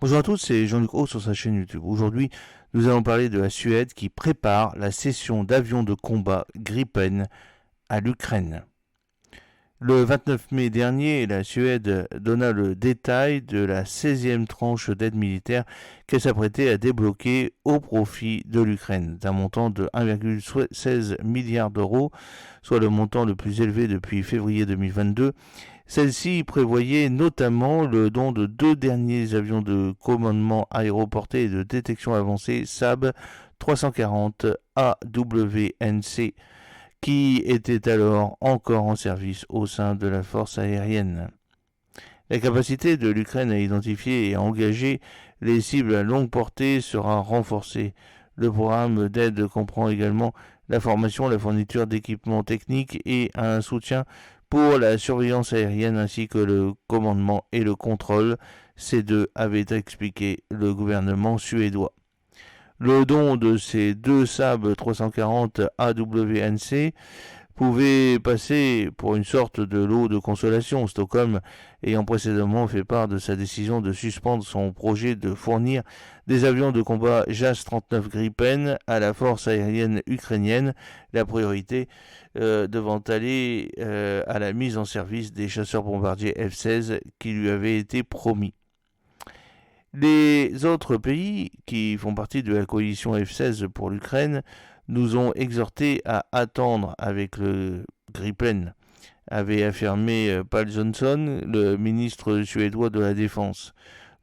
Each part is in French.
Bonjour à tous, c'est Jean-Luc Haut sur sa chaîne YouTube. Aujourd'hui, nous allons parler de la Suède qui prépare la cession d'avions de combat Gripen à l'Ukraine. Le 29 mai dernier, la Suède donna le détail de la 16e tranche d'aide militaire qu'elle s'apprêtait à débloquer au profit de l'Ukraine, d'un montant de 1,16 milliard d'euros, soit le montant le plus élevé depuis février 2022. Celle-ci prévoyait notamment le don de 2 derniers avions de commandement aéroporté et de détection avancée SAB 340 AWNC qui étaient alors encore en service au sein de la force aérienne. La capacité de l'Ukraine à identifier et à engager les cibles à longue portée sera renforcée. Le programme d'aide comprend également la formation, la fourniture d'équipements techniques et un soutien pour la surveillance aérienne ainsi que le commandement et le contrôle. Ces deux avaient expliqué le gouvernement suédois. Le don de ces deux SAB 340 AWNC pouvait passer pour une sorte de lot de consolation, Stockholm ayant précédemment fait part de sa décision de suspendre son projet de fournir des avions de combat JAS-39 Gripen à la force aérienne ukrainienne, la priorité devant aller à la mise en service des chasseurs bombardiers F-16 qui lui avaient été promis. Les autres pays qui font partie de la coalition F-16 pour l'Ukraine nous ont exhortés à attendre avec le Gripen, avait affirmé Paul Johnson, le ministre suédois de la Défense.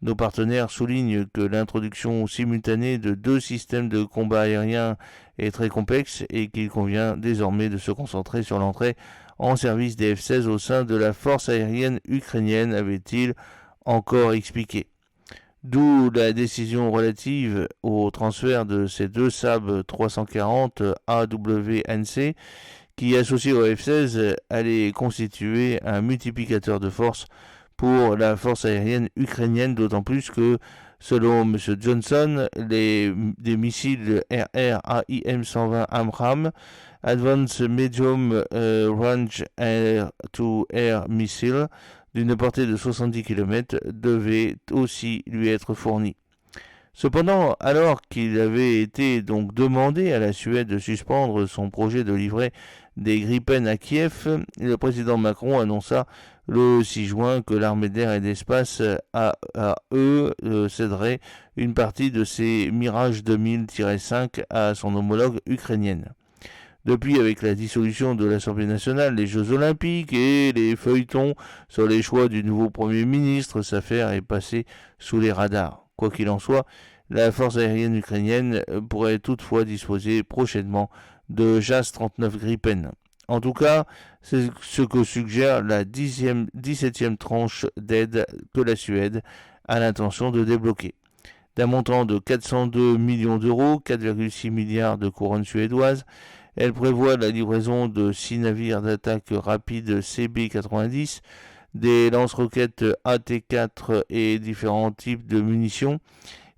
Nos partenaires soulignent que l'introduction simultanée de deux systèmes de combat aérien est très complexe et qu'il convient désormais de se concentrer sur l'entrée en service des F-16 au sein de la force aérienne ukrainienne, avait-il encore expliqué. D'où la décision relative au transfert de ces deux SAB 340 AWNC qui, associés au F-16, allaient constituer un multiplicateur de force pour la force aérienne ukrainienne, d'autant plus que, selon M. Johnson, des missiles RR-AIM-120 Amram, Advanced Medium Range Air-to-Air Missile, d'une portée de 70 km, devait aussi lui être fourni. Cependant, alors qu'il avait été donc demandé à la Suède de suspendre son projet de livrer des Gripen à Kiev, le président Macron annonça le 6 juin que l'armée d'air et d'espace céderait une partie de ses Mirage 2000-5 à son homologue ukrainienne. Depuis, avec la dissolution de l'Assemblée nationale, les Jeux olympiques et les feuilletons sur les choix du nouveau Premier ministre, cette affaire est passée sous les radars. Quoi qu'il en soit, la force aérienne ukrainienne pourrait toutefois disposer prochainement de JAS-39 Gripen. En tout cas, c'est ce que suggère la 17e tranche d'aide que la Suède a l'intention de débloquer. D'un montant de 402 millions d'euros, 4,6 milliards de couronnes suédoises, elle prévoit la livraison de 6 navires d'attaque rapide CB-90, des lance-roquettes AT-4 et différents types de munitions,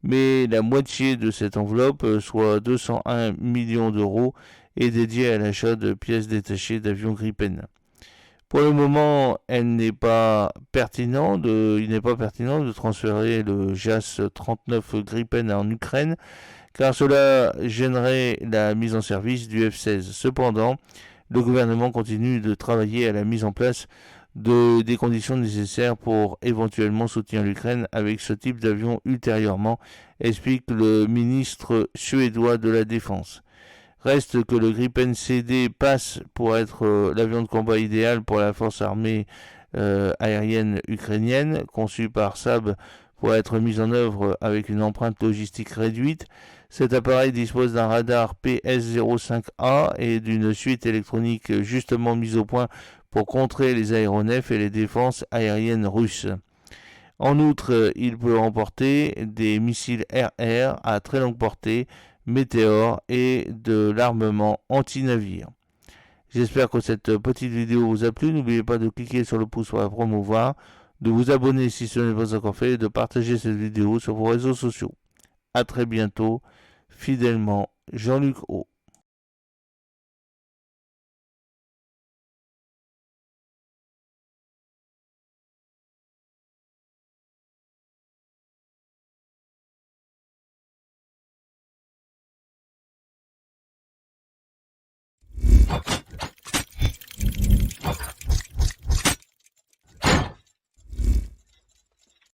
mais la moitié de cette enveloppe, soit 201 millions d'euros, est dédiée à l'achat de pièces détachées d'avions Gripen. Pour le moment, il n'est pas pertinent de transférer le JAS-39 Gripen en Ukraine, car cela gênerait la mise en service du F-16. Cependant, le gouvernement continue de travailler à la mise en place des conditions nécessaires pour éventuellement soutenir l'Ukraine avec ce type d'avion ultérieurement, explique le ministre suédois de la Défense. Reste que le Gripen CD passe pour être l'avion de combat idéal pour la force armée aérienne ukrainienne, conçu par Saab pour être mis en œuvre avec une empreinte logistique réduite. Cet appareil dispose d'un radar PS-05A et d'une suite électronique justement mise au point pour contrer les aéronefs et les défenses aériennes russes. En outre, il peut emporter des missiles RR à très longue portée, Météor et de l'armement anti-navire. J'espère que cette petite vidéo vous a plu. N'oubliez pas de cliquer sur le pouce pour la promouvoir, de vous abonner si ce n'est pas encore fait et de partager cette vidéo sur vos réseaux sociaux. A très bientôt, fidèlement Jean-Luc O.